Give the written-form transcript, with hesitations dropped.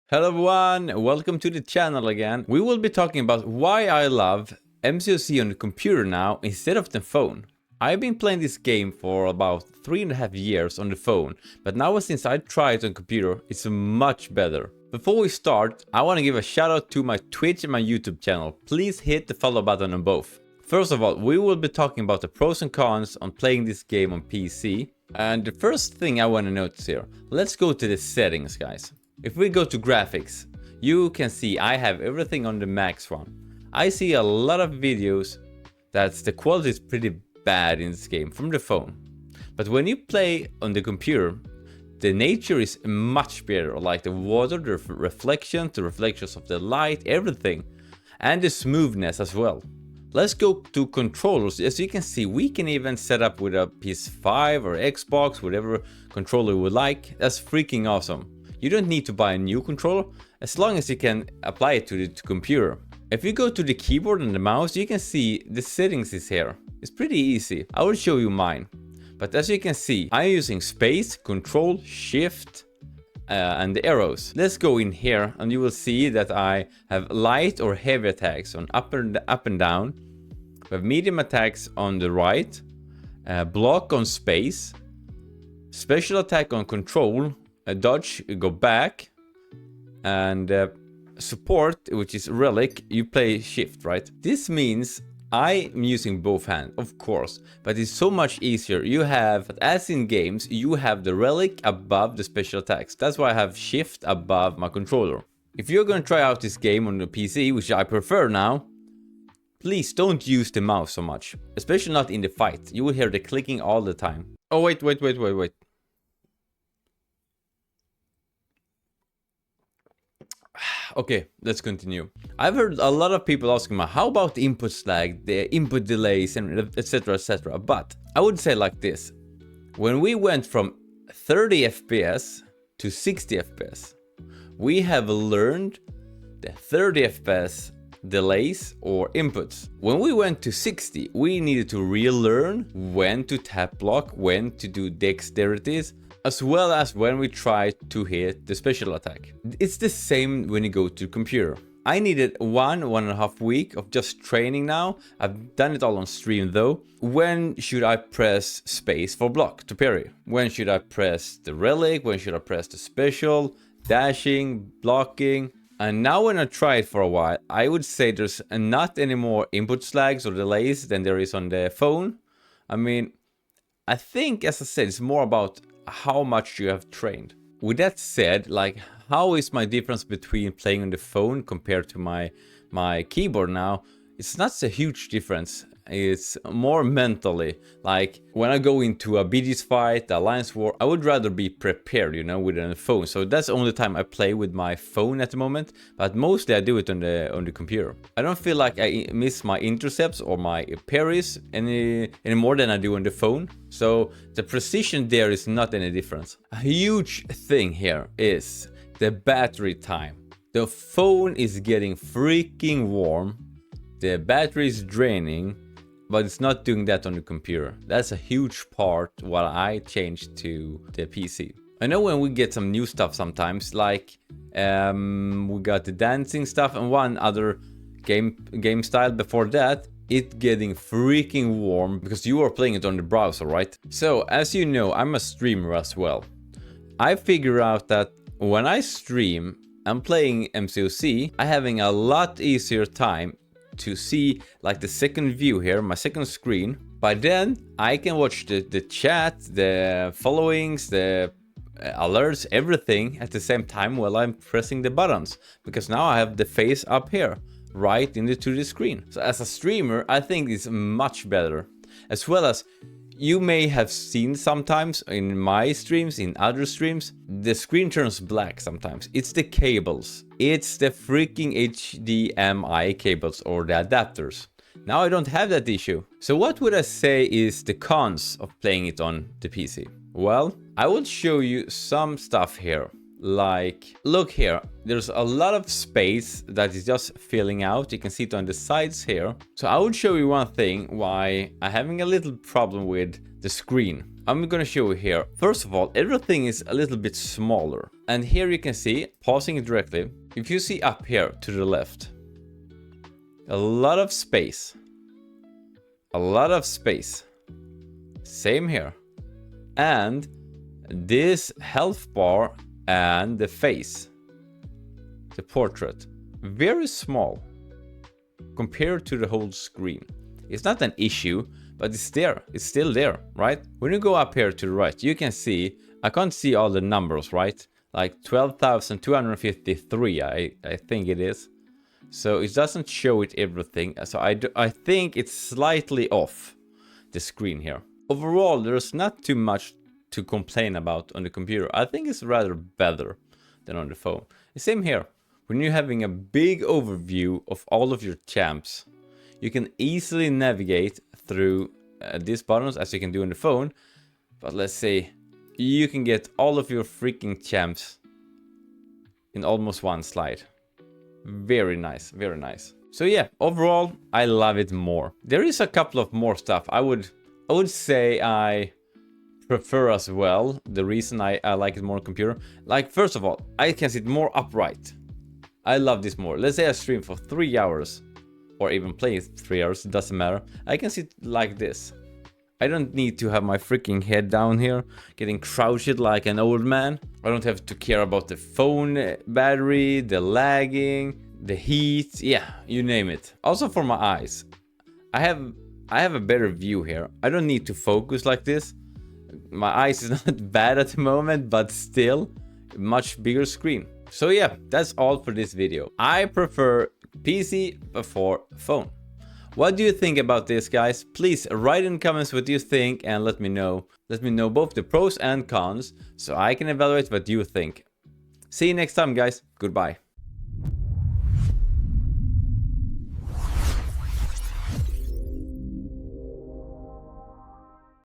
Hello everyone, welcome to the channel again. We will be talking about why I love MCOC on the computer now instead of the phone. I've been playing this game for about 3.5 years on the phone, but now since I tried it on computer, it's much better. Before we start, I want to give a shout out to my Twitch and my YouTube channel. Please hit the follow button on both. First of all, we will be talking about the pros and cons on playing this game on PC. And the first thing I want to notice here, let's go to the settings, guys. If we go to graphics, you can see I have everything on the max one. I see a lot of videos that the quality is pretty bad in this game from the phone. But when you play on the computer, the nature is much better, like the water, the reflections of the light, everything. And the smoothness as well. Let's go to controllers. As you can see, we can even set up with a PS5 or Xbox, whatever controller you would like. That's freaking awesome. You don't need to buy a new controller, as long as you can apply it to the computer. If you go to the keyboard and the mouse, you can see the settings is here. It's pretty easy. I will show you mine. But as you can see, I'm using space, control, shift, and the arrows. Let's go in here and you will see that I have light or heavy attacks on up and down. We have medium attacks on the right, block on space, special attack on control, dodge, go back, and support, which is relic, you play shift, right? This means I'm using both hands, of course, but it's so much easier. You have, as in games, you have the relic above the special attacks. That's why I have shift above my controller. If you're gonna try out this game on the PC, which I prefer now, please don't use the mouse so much, especially not in the fight. You will hear the clicking all the time. Oh, wait. Okay, let's continue. I've heard a lot of people asking me, how about the input lag, the input delays, and etc, etc. But I would say like this. When we went from 30 FPS to 60 FPS, we have learned the 30 FPS delays or inputs. When we went to 60, we needed to relearn when to tap block, when to do dexterities, as well as when we try to hit the special attack. It's the same when you go to computer. I needed 1.5 weeks of just training now. I've done it all on stream though. When should I press space for block to parry? When should I press the relic? When should I press the special? Dashing, blocking. And now when I try it for a while, I would say there's not any more input lags or delays than there is on the phone. I mean, I think, as I said, it's more about how much you have trained. With that said, like, how is my difference between playing on the phone compared to my keyboard now? It's not a huge difference. It's more mentally. Like, when I go into a BG's fight, the Alliance War, I would rather be prepared, you know, with a phone. So that's the only time I play with my phone at the moment. But mostly I do it on the computer. I don't feel like I miss my intercepts or my parries any more than I do on the phone. So the precision there is not any difference. A huge thing here is the battery time. The phone is getting freaking warm. The battery is draining. But it's not doing that on the computer. That's a huge part while I changed to the PC. I know when we get some new stuff sometimes, like we got the dancing stuff and one other game style before that, it getting freaking warm because you are playing it on the browser, right? So as you know, I'm a streamer as well. I figure out that when I stream, I'm playing MCOC, I'm having a lot easier time to see like the second view here, my second screen. By then I can watch the chat, the followings, the alerts, everything at the same time while I'm pressing the buttons, because now I have the face up here right into the screen. So as a streamer, I think it's much better. As well as you may have seen sometimes in my streams, in other streams, the screen turns black sometimes. It's the cables. It's the freaking HDMI cables or the adapters. Now I don't have that issue. So what would I say is the cons of playing it on the PC? Well, I will show you some stuff here. like, look here, there's a lot of space that is just filling out. You can see it on the sides here. So I would show you one thing why I'm having a little problem with the screen. I'm gonna show you here. First of all, everything is a little bit smaller. And here you can see, pausing it directly, if you see up here to the left, a lot of space. A lot of space. Same here. And this health bar and the face, the portrait, very small compared to the whole screen. It's not an issue, but it's there. It's still there, right? When you go up here to the right, you can see, I can't see all the numbers, right? Like 12,253, I think it is. So it doesn't show it everything. So I think it's slightly off the screen here. Overall, there's not too much to complain about on the computer. I think it's rather better than on the phone. The same here. When you're having a big overview of all of your champs, you can easily navigate through these buttons as you can do on the phone. But let's say you can get all of your freaking champs in almost one slide. Very nice, very nice. So yeah, overall, I love it more. There is a couple of more stuff I would say I prefer as well. The reason I like it more on computer, like, first of all, I can sit more upright. I love this more. Let's say I stream for 3 hours or even play 3 hours, it doesn't matter. I can sit like this. I don't need to have my freaking head down here getting crouched like an old man. I don't have to care about the phone battery, the lagging, the heat, yeah, you name it. Also for my eyes, I have a better view here. I don't need to focus like this. My eyes is not bad at the moment, but still, much bigger screen. So yeah, that's all for this video. I prefer PC before phone. What do you think about this, guys? Please write in the comments what you think and let me know. Let me know both the pros and cons so I can evaluate what you think. See you next time, guys. Goodbye.